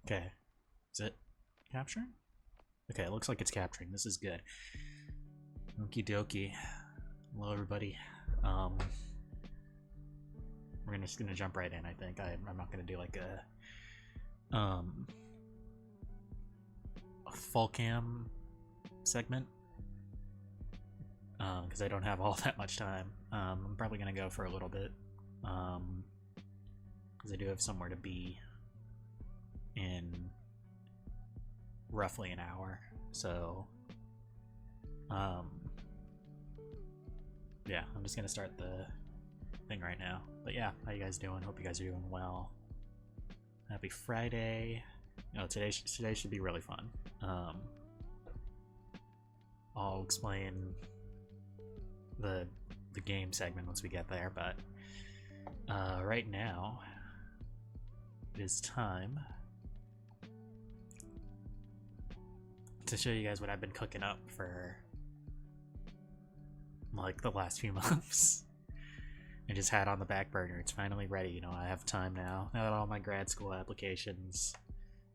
Okay. Is it capturing? Okay, it looks like it's capturing. This is good. Okie dokie. Hello, everybody. We're just gonna jump right in. I think I'm not gonna do like a full cam segment because I don't have all that much time. I'm probably gonna go for a little bit because I do have somewhere to be in roughly an hour. So yeah, I'm just gonna start the thing right now. But yeah, how you guys doing? Hope you guys are doing well. Happy Friday. Today should be really fun. I'll explain the game segment once we get there, but right now it is time to show you guys what I've been cooking up for like the last few months. I just had on the back burner. It's finally ready. I have time now. Now that all my grad school applications,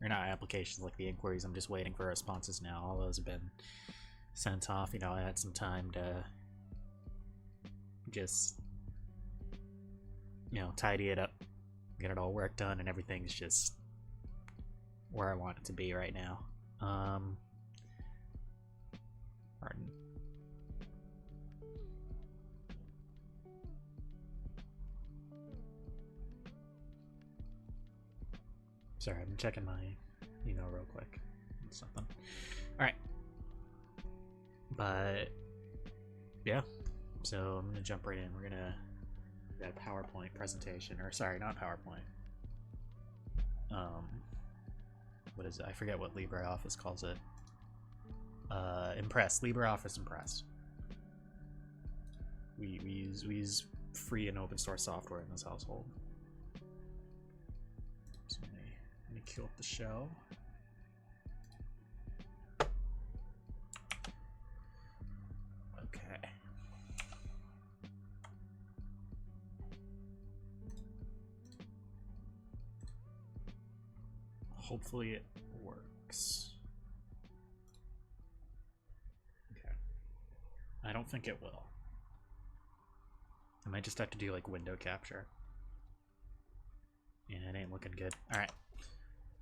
or not applications, like the inquiries, I'm just waiting for responses now. All those have been sent off. I had some time to just, tidy it up, get it all work done, and everything's just where I want it to be right now. Pardon. Sorry, I'm checking my email real quick. Something. Alright. But yeah. So I'm gonna jump right in. We're gonna get a PowerPoint presentation. Or sorry, not PowerPoint. What is it? I forget what LibreOffice calls it. Impress. LibreOffice Impress. We use free and open source software in this household. So let me queue up the show. Okay. Hopefully it works. Okay. I don't think it will. I might just have to do like window capture. Yeah, it ain't looking good. Alright.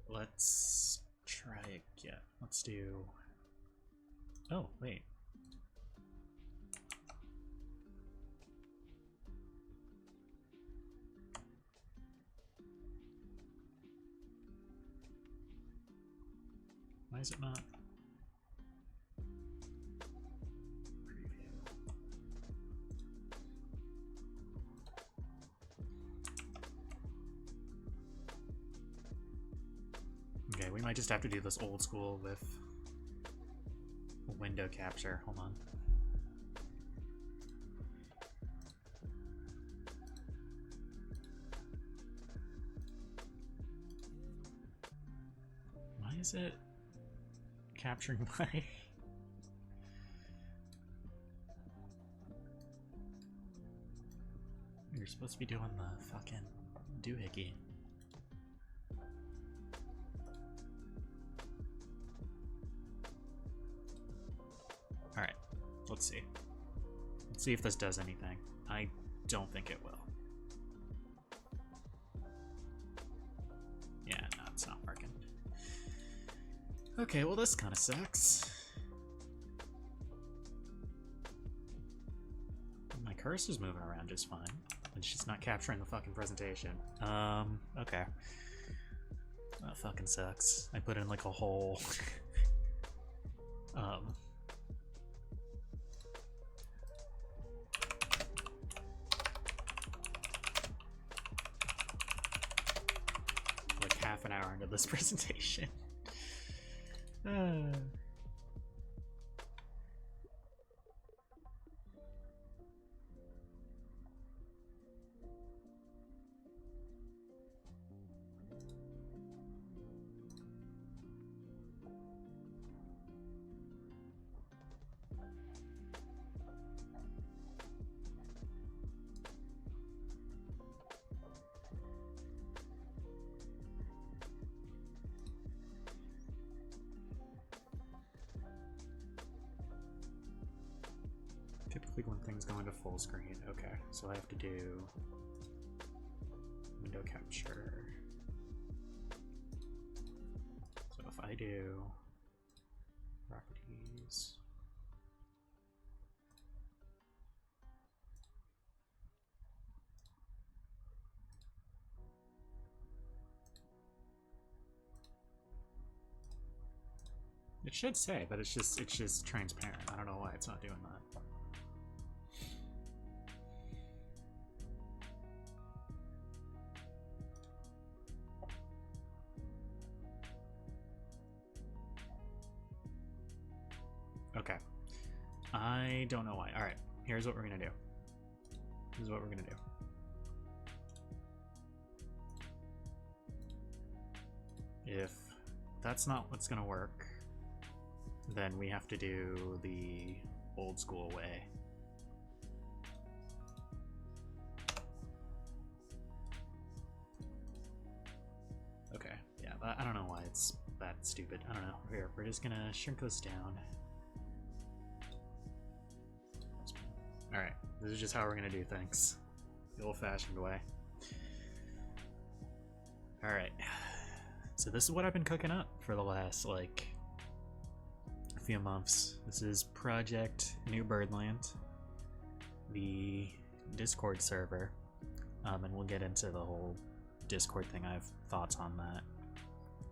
Let's try again. Let's do... Oh, wait. Why is it not? Okay, we might just have to do this old school with window capture. Hold on. Why is it capturing my... You're supposed to be doing the fucking doohickey. Alright, let's see. Let's see if this does anything. I don't think it will. Yeah, no, it's not working. Okay, well this kind of sucks. My cursor's moving around just fine. It's just not capturing the fucking presentation. Okay. That fucking sucks. I put in like a whole... like half an hour into this presentation. Typically when things go into full screen. Okay, so I have to do window capture. So if I do properties, it should say, but it's just transparent. I don't know why it's not doing that. Okay. I don't know why. Alright, here's what we're gonna do. This is what we're gonna do. If that's not what's gonna work, then we have to do the old school way. Okay, yeah, I don't know why it's that stupid. I don't know. Here, we're just gonna shrink this down. Alright, this is just how we're gonna do things. The old-fashioned way. Alright. So this is what I've been cooking up for the last, like, few months. This is Project New Birdland, the Discord server. And we'll get into the whole Discord thing. I have thoughts on that.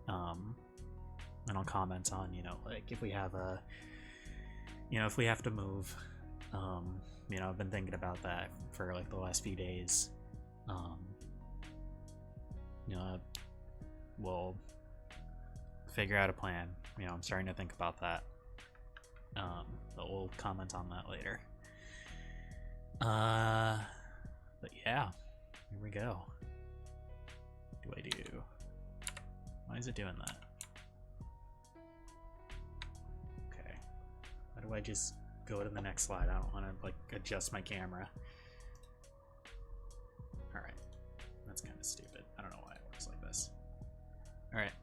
And I'll comment on, you know, like, if we have a... You know, if we have to move... you know, I've been thinking about that for like the last few days. You know, we'll figure out a plan. You know, I'm starting to think about that. But we'll comment on that later. But yeah, here we go. What do I do? Why is it doing that? Okay. How do I just go to the next slide? I don't want to like adjust my camera. Alright. That's kind of stupid. I don't know why it works like this. Alright.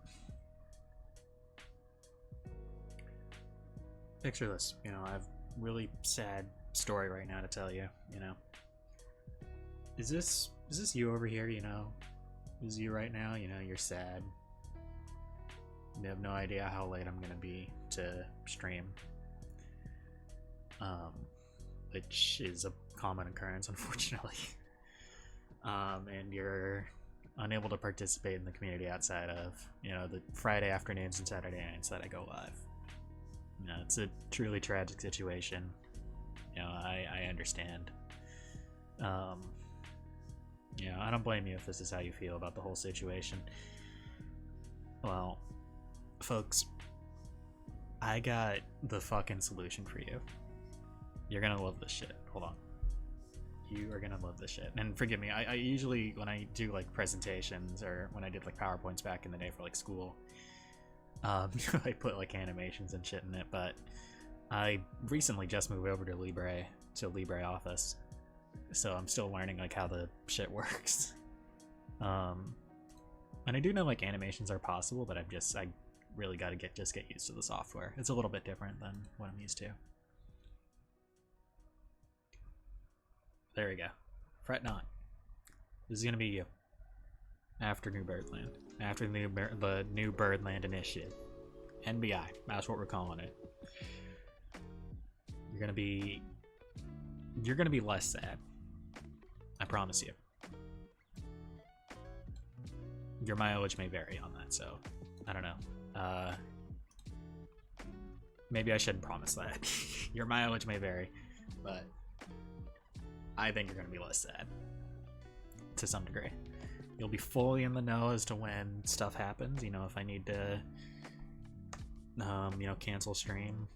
Picture this. You know, I have a really sad story right now to tell you, you know. Is this you over here, you know? Is this you right now? You know, you're sad. You have no idea how late I'm gonna be to stream. Which is a common occurrence, unfortunately. And you're unable to participate in the community outside of, you know, the Friday afternoons and Saturday nights that I go live. You know, it's a truly tragic situation. You know, I understand. You know, I don't blame you if this is how you feel about the whole situation. Well, folks, I got the fucking solution for you. You're gonna love this shit. Hold on. You are gonna love this shit. And forgive me, I usually, when I do like presentations or when I did like PowerPoints back in the day for like school, I put like animations and shit in it, but I recently just moved over to LibreOffice, so I'm still learning like how the shit works. And I do know like animations are possible, but I really gotta get used to the software. It's a little bit different than what I'm used to. There we go. Fret not. This is gonna be you. After New Birdland. After the New Birdland Initiative. NBI. That's what we're calling it. You're gonna be less sad. I promise you. Your mileage may vary on that, so I don't know. Maybe I shouldn't promise that. Your mileage may vary, but I think you're gonna be less sad. To some degree. You'll be fully in the know as to when stuff happens. You know, if I need to, you know, cancel stream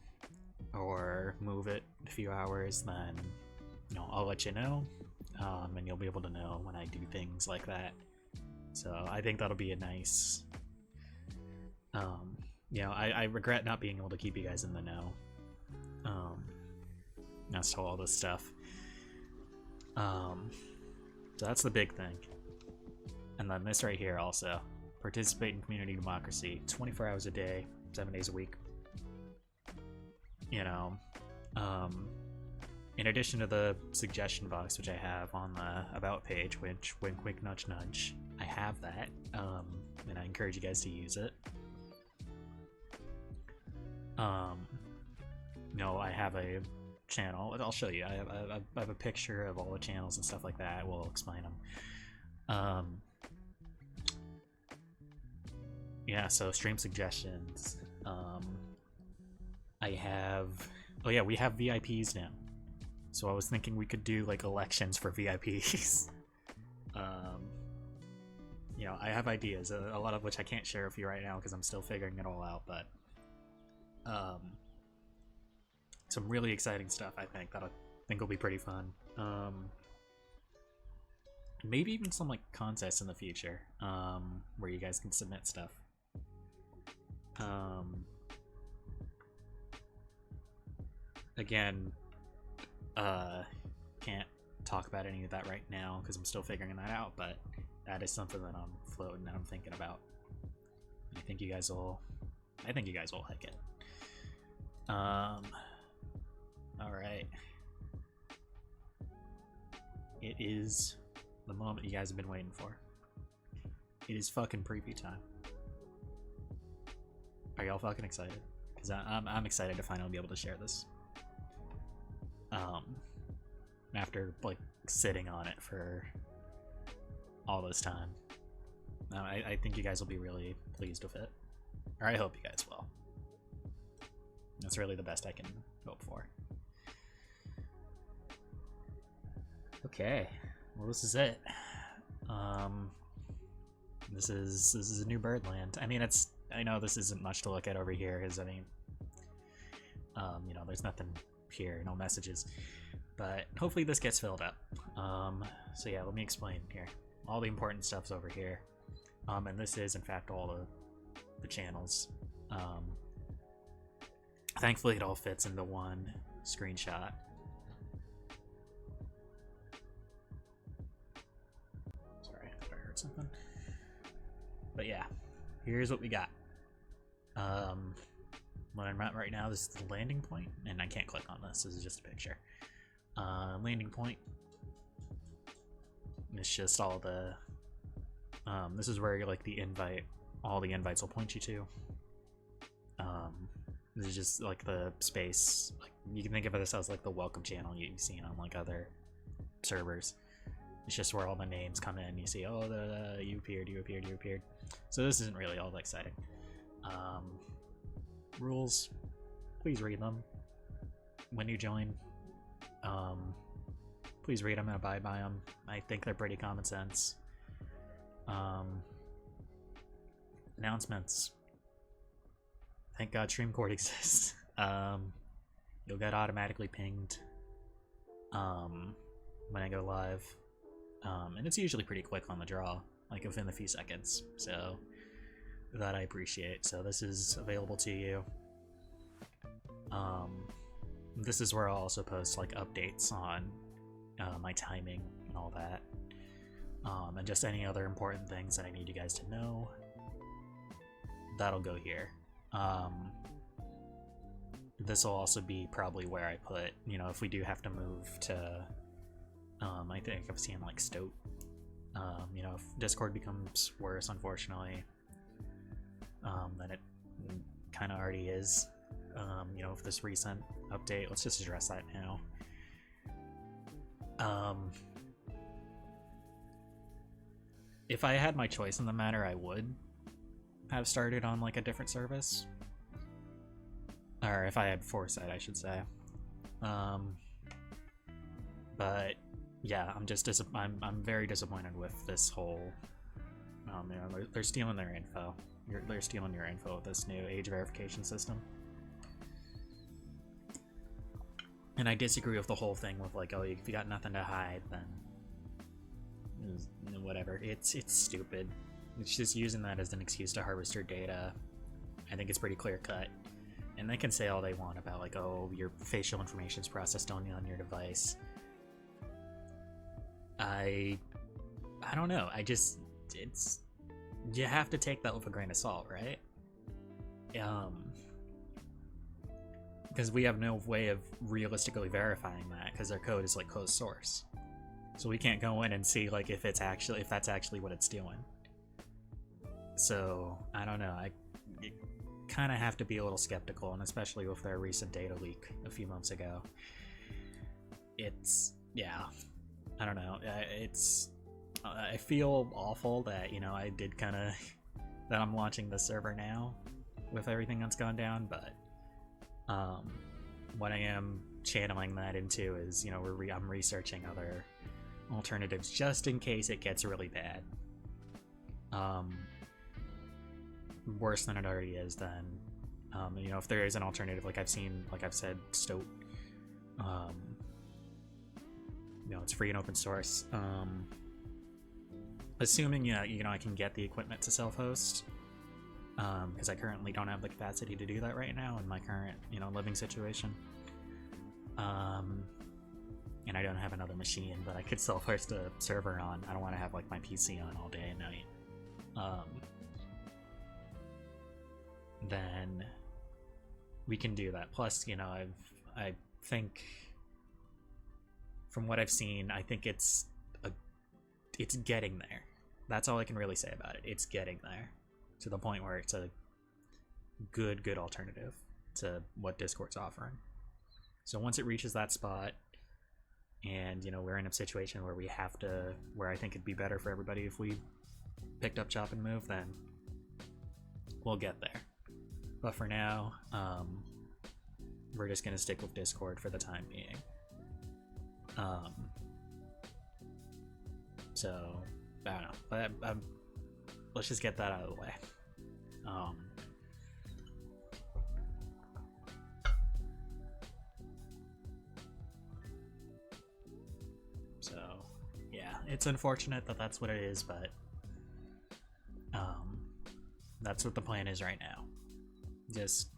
or move it a few hours, then, you know, I'll let you know. And you'll be able to know when I do things like that. So I think that'll be a nice, you know, I regret not being able to keep you guys in the know. As to all this stuff. So that's the big thing. And then this right here also. Participate in community democracy. 24 hours a day, 7 days a week. You know. in addition to the suggestion box, which I have on the About page, which, wink wink nudge nudge, I have that, and I encourage you guys to use it. No, I have a channel. I'll show you. I have a picture of all the channels and stuff like that. We'll explain them. Yeah, so stream suggestions. I have... Oh yeah, we have VIPs now. So I was thinking we could do like elections for VIPs. You know, I have ideas, a lot of which I can't share with you right now because I'm still figuring it all out, but some really exciting stuff I think will be pretty fun. Maybe even some like contests in the future, where you guys can submit stuff. Again, can't talk about any of that right now because I'm still figuring that out, but that is something that I'm floating and I'm thinking about. I think you guys will like it. Alright. It is the moment you guys have been waiting for. It is fucking preview time. Are y'all fucking excited? Because I'm excited to finally be able to share this. After like sitting on it for all this time. I think you guys will be really pleased with it. Or I hope you guys will. That's really the best I can hope for. Okay, well this is it. This is a new birdland. I mean, I know this isn't much to look at over here, because I mean, you know, there's nothing here, no messages, but hopefully this gets filled up. So yeah, let me explain here. All the important stuff's over here, and this is in fact all the channels. Thankfully it all fits into one screenshot. Sorry, I thought I heard something. But yeah, here's what we got. What I'm at right now, this is the landing point, and I can't click on this. This is just a picture. Landing point. It's just all the. This is where like all the invites will point you to. This is just like the space. Like you can think of this as like the welcome channel you've seen on like other servers. It's just where all the names come in. You see, oh, you appeared. So this isn't really all that exciting. Rules, please read them when you join. Please read them and abide by them. I think they're pretty common sense. Announcements. Thank God StreamCord exists. You'll get automatically pinged when I go live. And it's usually pretty quick on the draw, like within a few seconds. So that I appreciate. So this is available to you. This is where I'll also post like updates on my timing and all that, and just any other important things that I need you guys to know. That'll go here. This will also be probably where I put, you know, if we do have to move to, I think I've seen like Stoat. You know, if Discord becomes worse, unfortunately, than it kind of already is. You know, with this recent update, let's just address that now. If I had my choice in the matter, I would have started on like a different service, or if I had foresight, I should say. But yeah, I'm very disappointed with this whole. You know, they're stealing their info. They're stealing your info with this new age verification system. And I disagree with the whole thing with like, oh, if you got nothing to hide, then whatever. It's stupid. It's just using that as an excuse to harvest your data. I think it's pretty clear cut. And they can say all they want about like, oh, your facial information is processed only on your device. I don't know. You have to take that with a grain of salt, right? because we have no way of realistically verifying that because their code is like closed source, so we can't go in and see like if that's actually what it's doing. So I don't know. I kind of have to be a little skeptical, and especially with their recent data leak a few months ago. It's, yeah, I don't know. I feel awful that, you know, I did kind of that I'm launching the server now with everything that's gone down, but what I am channeling that into is, you know, I'm researching other alternatives just in case it gets really bad. Worse than it already is, then you know, if there is an alternative, like I've said, Stoat, you know, it's free and open source. Assuming, you know, I can get the equipment to self-host, because I currently don't have the capacity to do that right now in my current, you know, living situation. And I don't have another machine, but I could self-host a server on. I don't want to have like my PC on all day and night. Then we can do that. Plus, you know, I think from what I've seen, I think it's getting there. That's all I can really say about it. It's getting there to the point where it's a good alternative to what Discord's offering. So once it reaches that spot, and, you know, we're in a situation where where I think it'd be better for everybody if we picked up Chop and Move, then we'll get there. But for now, we're just gonna stick with Discord for the time being. So I don't know. Let's just get that out of the way. So yeah, it's unfortunate that that's what it is, but that's what the plan is right now. Just,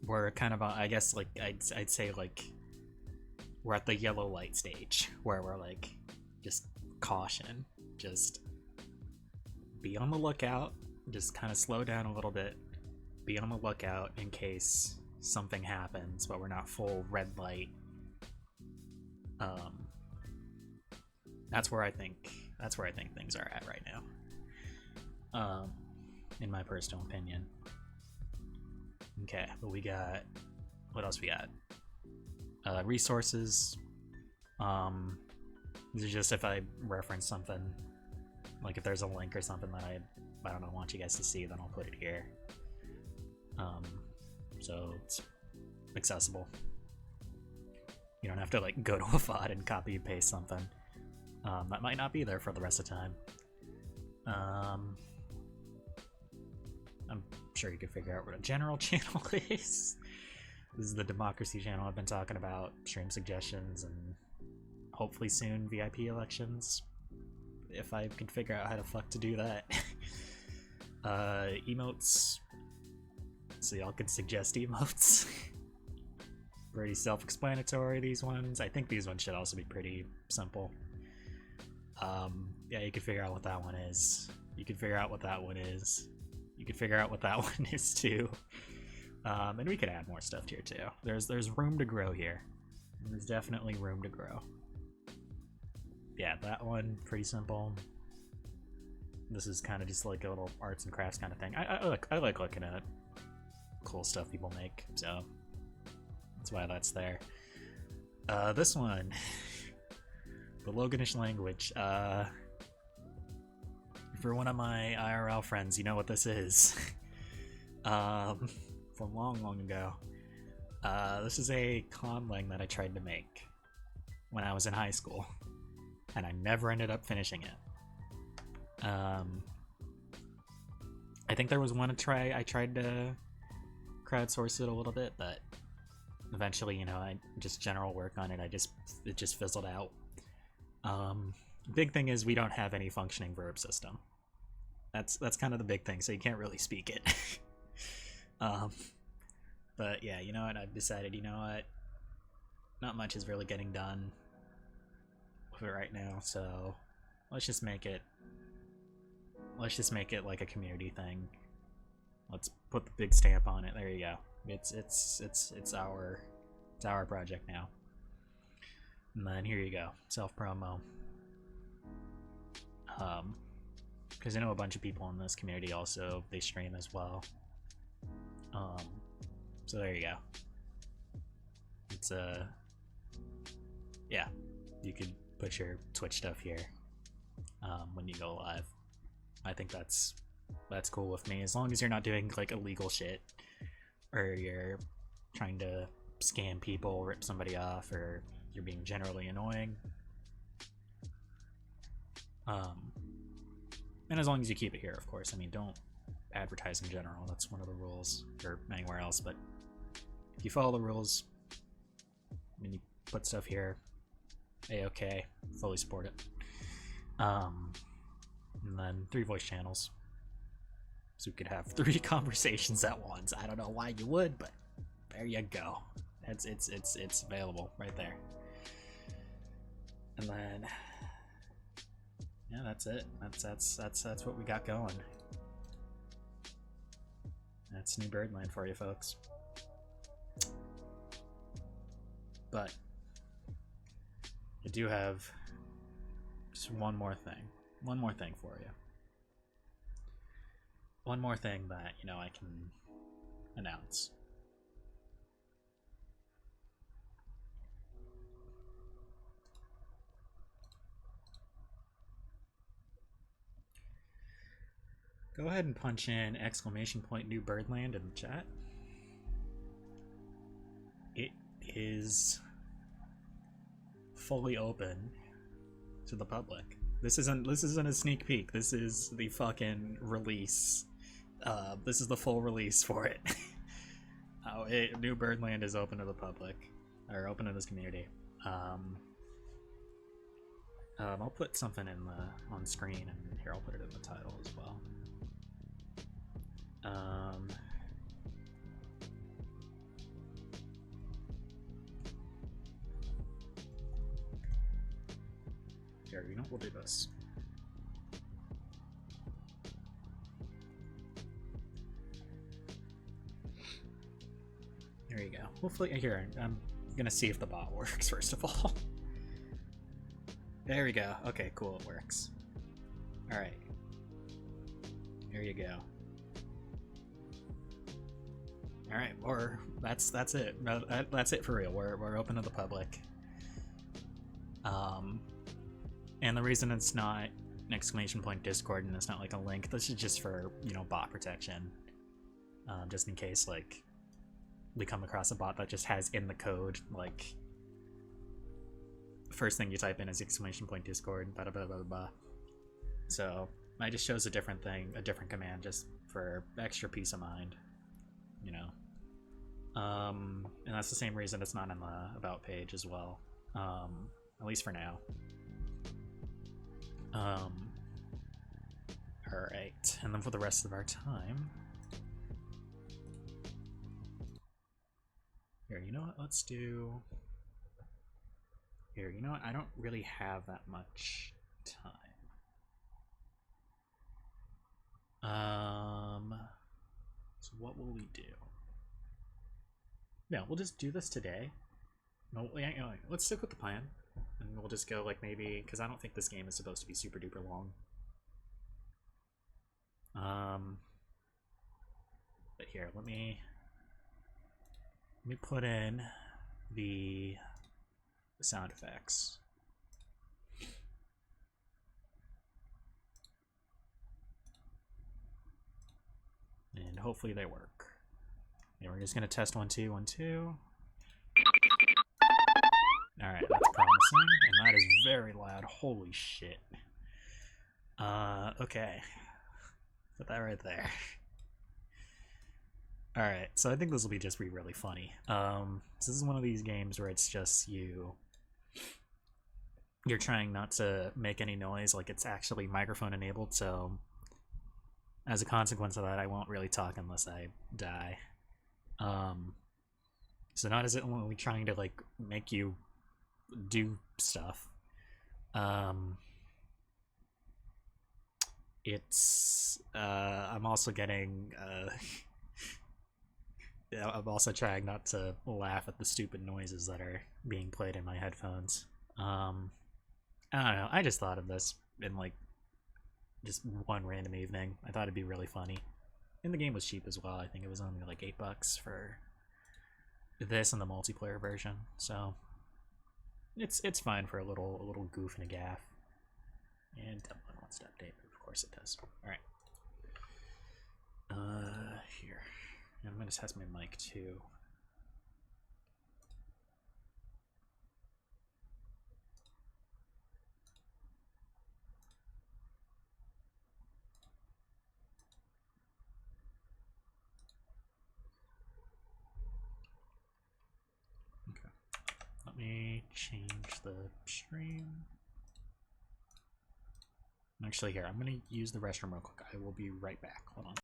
we're kind of, I guess, like, I'd say, like, we're at the yellow light stage, where we're, like, just caution, just be on the lookout, just kind of slow down a little bit, be on the lookout in case something happens, but we're not full red light. That's where I think things are at right now. In my personal opinion. Okay, but we got, what else we got? Resources. This is just if I reference something, like if there's a link or something that I don't know, want you guys to see, then I'll put it here. So it's accessible. You don't have to like go to a VOD and copy and paste something. That might not be there for the rest of the time. I'm sure you can figure out what a general channel is. This is the democracy channel I've been talking about, stream suggestions, and hopefully soon VIP elections, if I can figure out how the fuck to do that. Emotes, so y'all can suggest emotes. Pretty self-explanatory, these ones. I think these ones should also be pretty simple. Yeah, you can figure out what that one is. You can figure out what that one is. You can figure out what that one is too. And we could add more stuff here too. There's room to grow here. There's definitely room to grow. Yeah, that one, pretty simple. This is kind of just like a little arts and crafts kind of thing. I like looking at cool stuff people make, so that's why that's there. This one, the Loganish language. For one of my IRL friends, you know what this is. From long ago. This is a conlang that I tried to make when I was in high school, and I never ended up finishing it. I think there was one try. I tried to crowdsource it a little bit, but eventually, you know, I just general work on it. It just fizzled out. Big thing is we don't have any functioning verb system. That's kind of the big thing, so you can't really speak it. But yeah, you know what, I've decided, you know what, not much is really getting done with it right now, so let's just make it like a community thing. Let's put the big stamp on it. There you go. It's our project now. And then here you go, self promo. Because I know a bunch of people in this community also, they stream as well. So there you go. It's yeah, you could put your Twitch stuff here when you go live. I think that's cool with me, as long as you're not doing like illegal shit or you're trying to scam people, rip somebody off, or you're being generally annoying. And as long as you keep it here, of course. I mean, don't advertise in general. That's one of the rules, or anywhere else. But if you follow the rules, I mean, you put stuff here, A-okay, fully support it. And then 3 voice channels, so you could have 3 conversations at once. I don't know why you would, but there you go. It's available right there. And then yeah, that's it. That's what we got going. That's new Birdland for you folks. But I do have just one more thing for you. One more thing that, you know, I can announce. Go ahead and punch in !new Birdland in the chat. It is fully open to the public. This isn't a sneak peek. This is the fucking release. This is the full release for it. New Birdland is open to the public, or open to this community. I'll put something in on screen, and here I'll put it in the title as well. Here, you know, we'll do this. There you go. Hopefully, here, I'm gonna see if the bot works first of all. There we go. Okay, cool, it works. Alright. Here you go. Alright, or that's it. That's it for real. We're open to the public. And the reason it's not an ! Discord and it's not like a link, this is just for, you know, bot protection. Just in case, like, we come across a bot that just has in the code, like, first thing you type in is ! Discord, blah blah blah blah. So I just chose a different thing, a different command, just for extra peace of mind, you know. And that's the same reason it's not in the about page as well, at least for now. Alright, and then for the rest of our time, here, you know what, let's do, here, you know what, I don't really have that much time. So what will we do? Yeah, we'll just do this today. No, let's stick with the plan. And we'll just go, like, maybe, because I don't think this game is supposed to be super duper long. But here, let me put in the sound effects. And hopefully they work. Yeah, we're just gonna test 1 2 1 2. Alright, that's promising, and that is very loud. Holy shit. Okay. Put that right there. Alright, so I think this will just be really funny. So this is one of these games where it's just you're trying not to make any noise, like it's actually microphone enabled, so as a consequence of that, I won't really talk unless I die. So not as it only trying to, like, make you do stuff. I'm also getting I'm also trying not to laugh at the stupid noises that are being played in my headphones. I don't know. I just thought of this in like just one random evening. I thought it'd be really funny. And the game was cheap as well. I think it was only like $8 for this and the multiplayer version. So it's fine for a little goof and a gaff. And Dublin wants to update, of course it does. All right. Here. And I'm gonna test my mic too. Okay. Let me change the stream. Actually, here, I'm gonna use the restroom real quick. I will be right back. Hold on.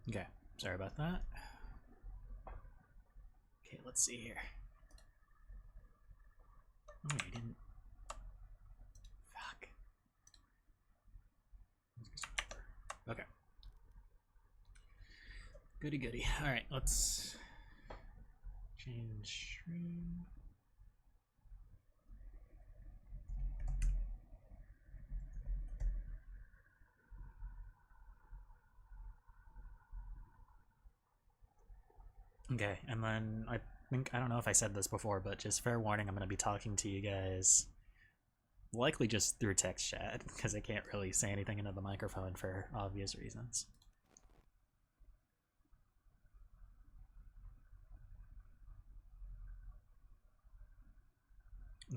Okay, sorry about that. Okay, let's see here. Oh, I didn't. Fuck. Okay. Goody goody. Alright, let's change stream. Okay, and then I think, I don't know if I said this before, but just fair warning, I'm going to be talking to you guys likely just through text chat, because I can't really say anything into the microphone for obvious reasons.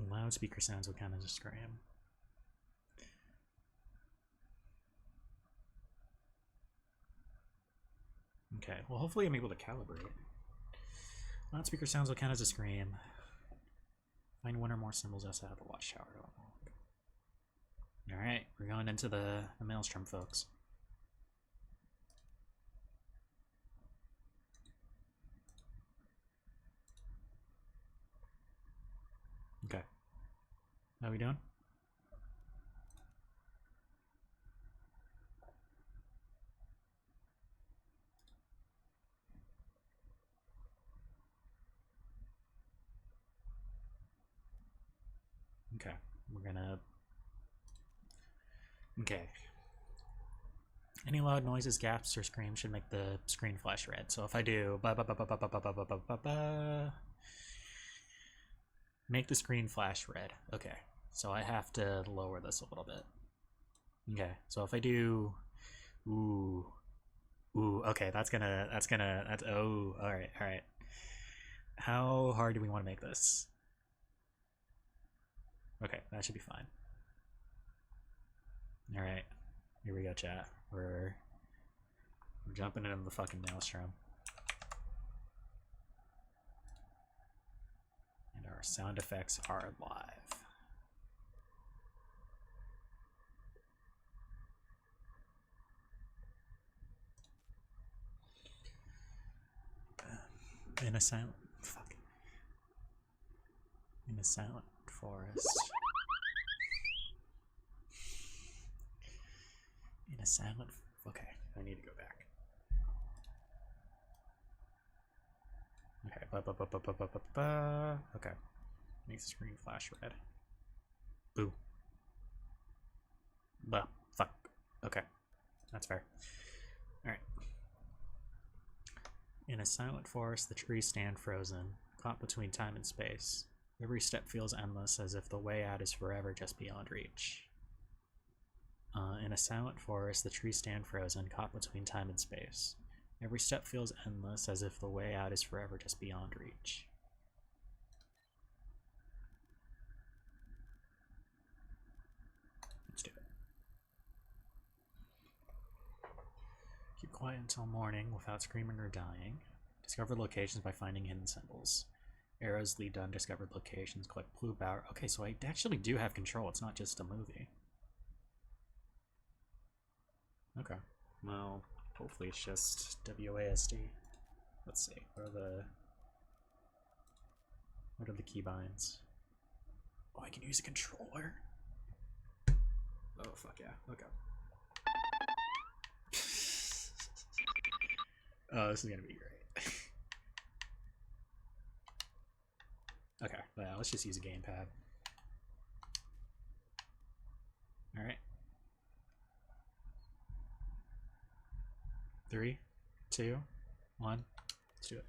Loudspeaker sounds will kind of just scram. Okay, well hopefully I'm able to calibrate. Loudspeaker sounds will count as a scream. Find one or more symbols outside of the watchtower. Alright, we're going into the maelstrom, folks. Okay. How we doing? Okay, we're gonna... Okay. Any loud noises, gaps, or screams should make the screen flash red. So if I do... Make the screen flash red. Okay, so I have to lower this a little bit. Okay, so if I do... Ooh. Ooh, okay, that's, oh, alright. How hard do we want to make this? Okay, that should be fine. Alright, here we go, chat. We're jumping into the fucking maelstrom. And our Sound effects are live. In a silent forest. In a silent. Okay, I need to go back. Okay, okay. Makes the screen flash red. Boo. Bah, fuck. Okay, that's fair. Alright. In a silent forest, the trees stand frozen, caught between time and space. Every step feels endless, as if the way out is forever just beyond reach. In a silent forest, the trees stand frozen, caught between time and space. Every step feels endless, as if the way out is forever just beyond reach. Let's do it. Keep quiet until morning without screaming or dying. Discover locations by finding hidden symbols. Arrows lead to undiscovered locations. Collect blue power. Okay, so I actually do have control. It's not just a movie. Okay. Well, hopefully it's just WASD. Let's see. What are the keybinds? Oh, I can use a controller? Oh, fuck yeah. Okay. Oh, this is gonna be great. Okay, well, let's just use a gamepad. Alright. 3, 2, 1. Let's do it.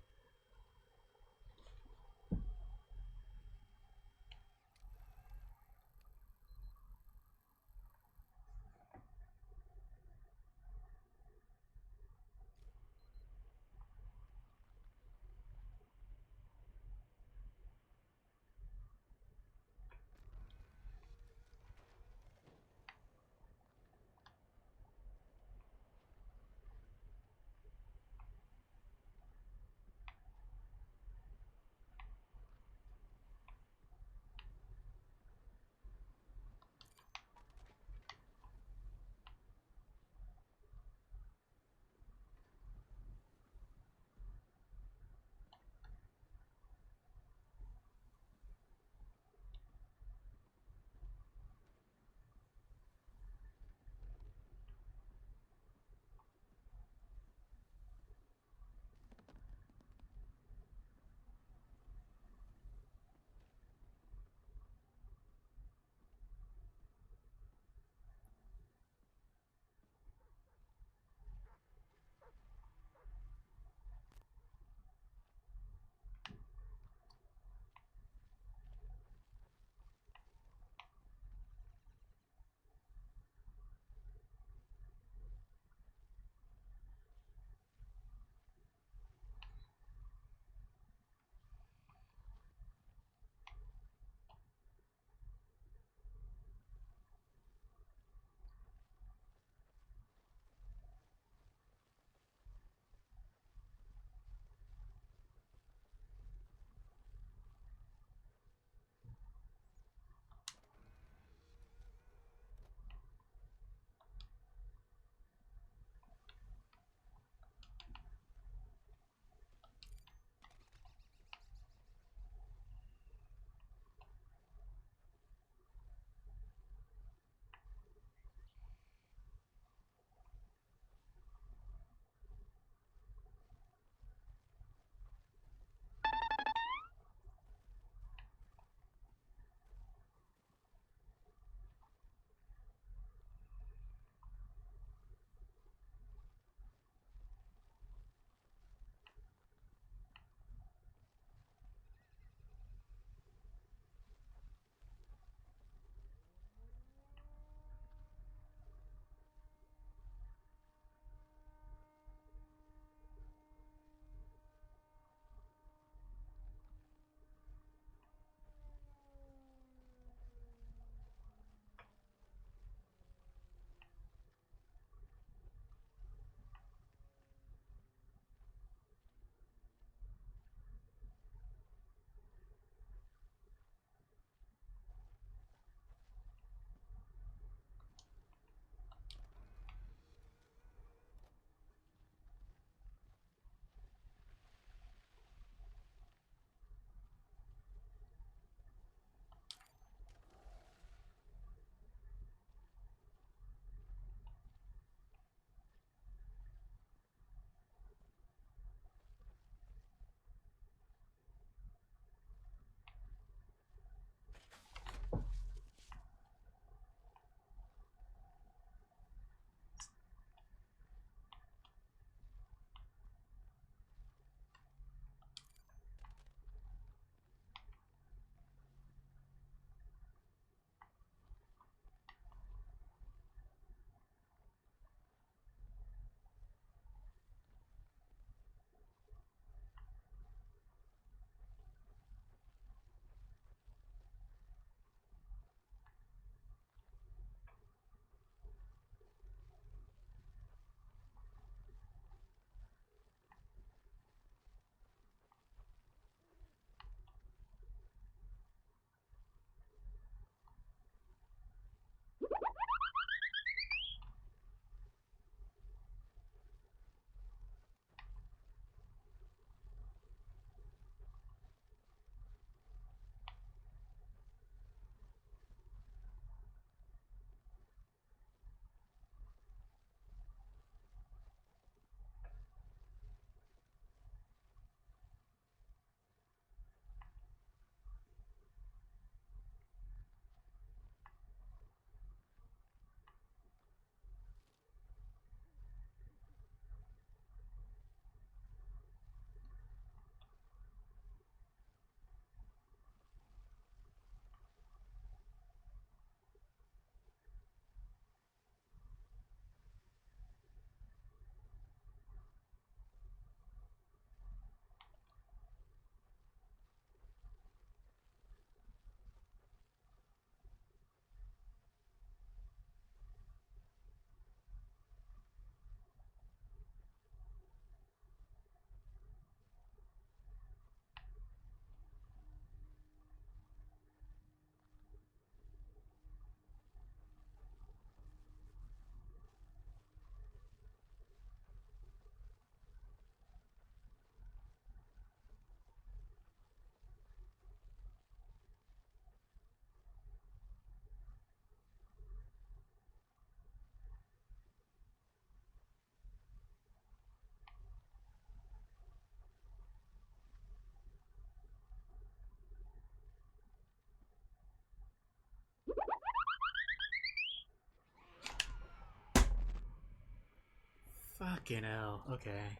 Fucking hell. Okay.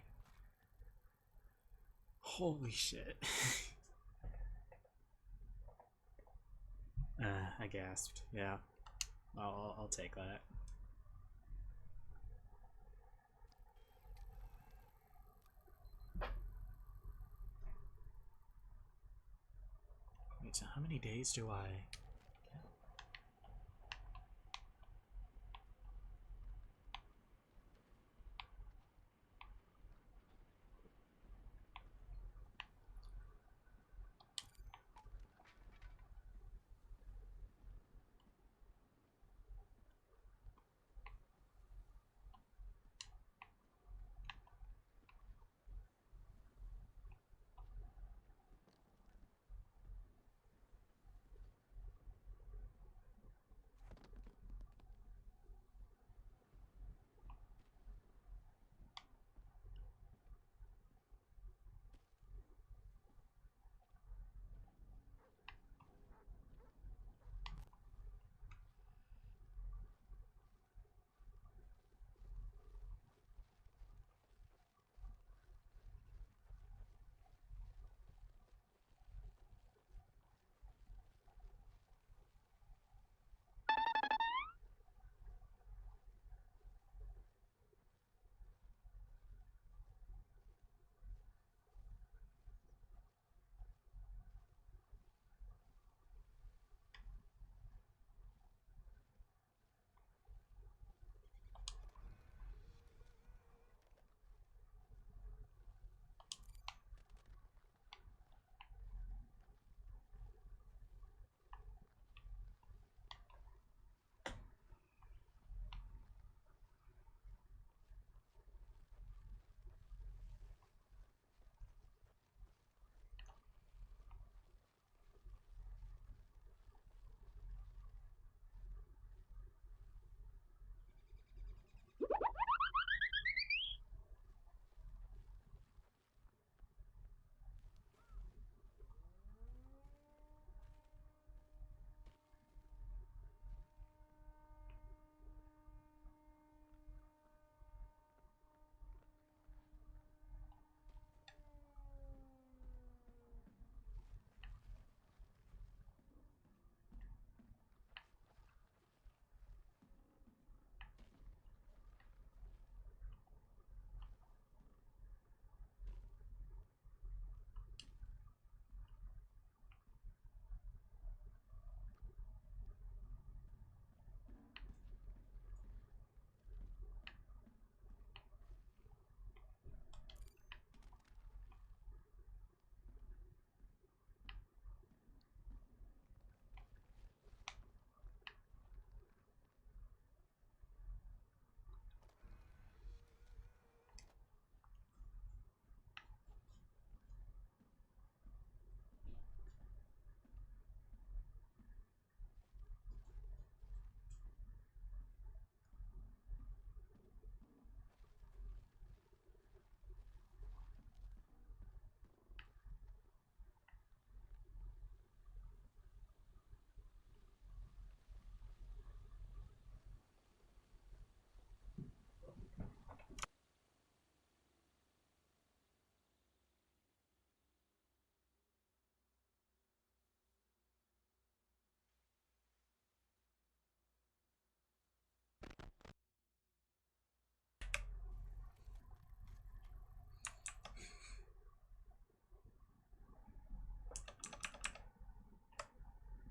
Holy shit. I gasped. Yeah. I'll take that. Wait, so how many days do I...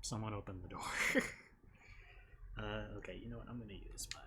Someone opened the door. Okay, you know what? I'm gonna use my...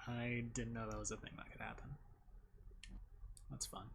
I didn't know that was a thing that could happen. That's fun.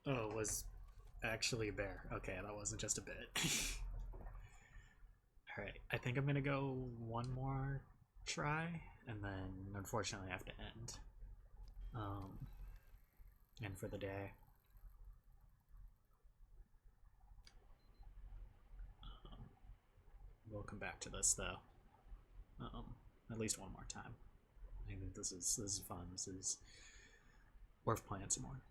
Oh, it was actually a bear. Okay, that wasn't just a bit. Alright, I think I'm gonna go one more try, and then unfortunately I have to end. And for the day. We'll come back to this though. At least one more time. I think this is fun. This is worth playing some more.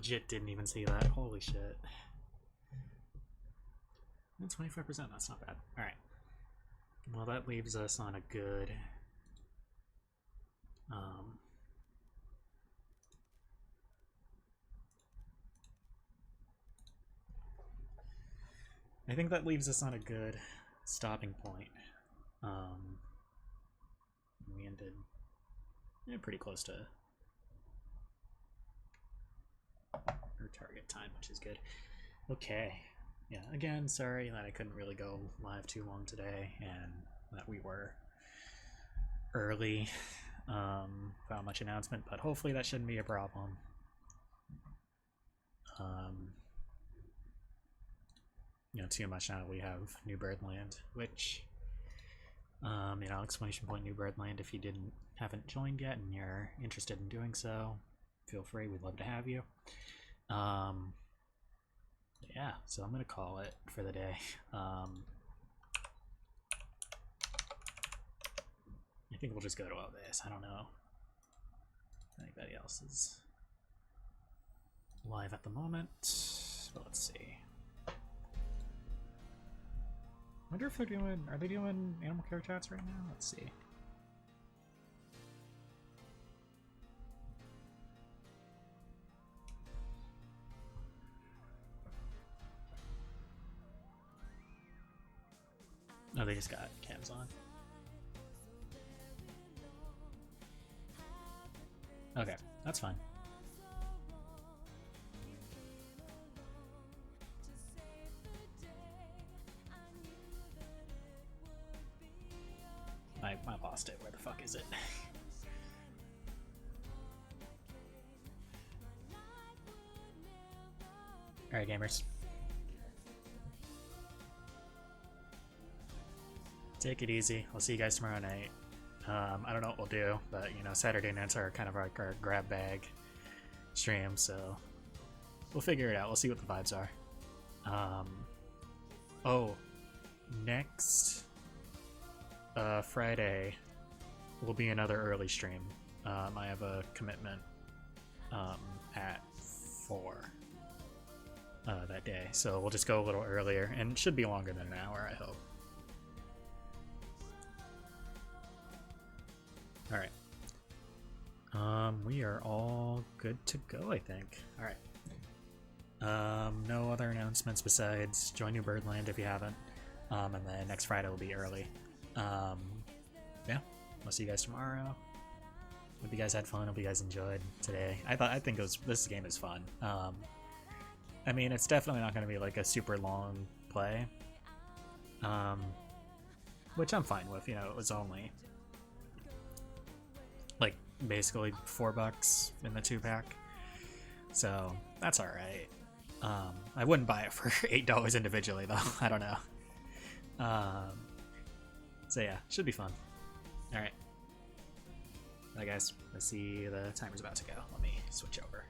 legit didn't even see that. Holy shit. 25%, that's not bad. Alright. Well, that leaves us on a good... I think that leaves us on a good stopping point. We ended pretty close to our target time, which is good. Okay. Yeah, again, sorry that I couldn't really go live too long today and that we were early without much announcement, but hopefully that shouldn't be a problem. Too much now that we have New Birdland, which exclamation point New Birdland if you haven't joined yet and you're interested in doing so, feel free, we'd love to have you. Yeah, so I'm gonna call it for the day. I think we'll just go to all this. I don't know if anybody else is live at the moment, but let's see. I wonder if are they doing animal care chats right now? Let's see. Oh, they just got cams on. Okay, that's fine. I lost it. Where the fuck is it? Alright, gamers. Take it easy. I'll see you guys tomorrow night. I don't know what we'll do, but Saturday nights are kind of like our grab bag stream, so we'll figure it out. We'll see what the vibes are. Oh, next Friday will be another early stream. I have a commitment at 4 that day, so we'll just go a little earlier, and it should be longer than an hour, I hope. Alright. We are all good to go, I think. Alright. No other announcements besides join New Birdland if you haven't. And then next Friday will be early. Yeah. I'll see you guys tomorrow. Hope you guys had fun. Hope you guys enjoyed today. I think this game is fun. I mean, it's definitely not going to be like a super long play. Which I'm fine with. It was only like basically $4 in the 2-pack, so that's all right. I wouldn't buy it for $8 individually though. I don't know. So yeah, should be fun. All right, bye guys. I see the timer's about to go. Let me switch over.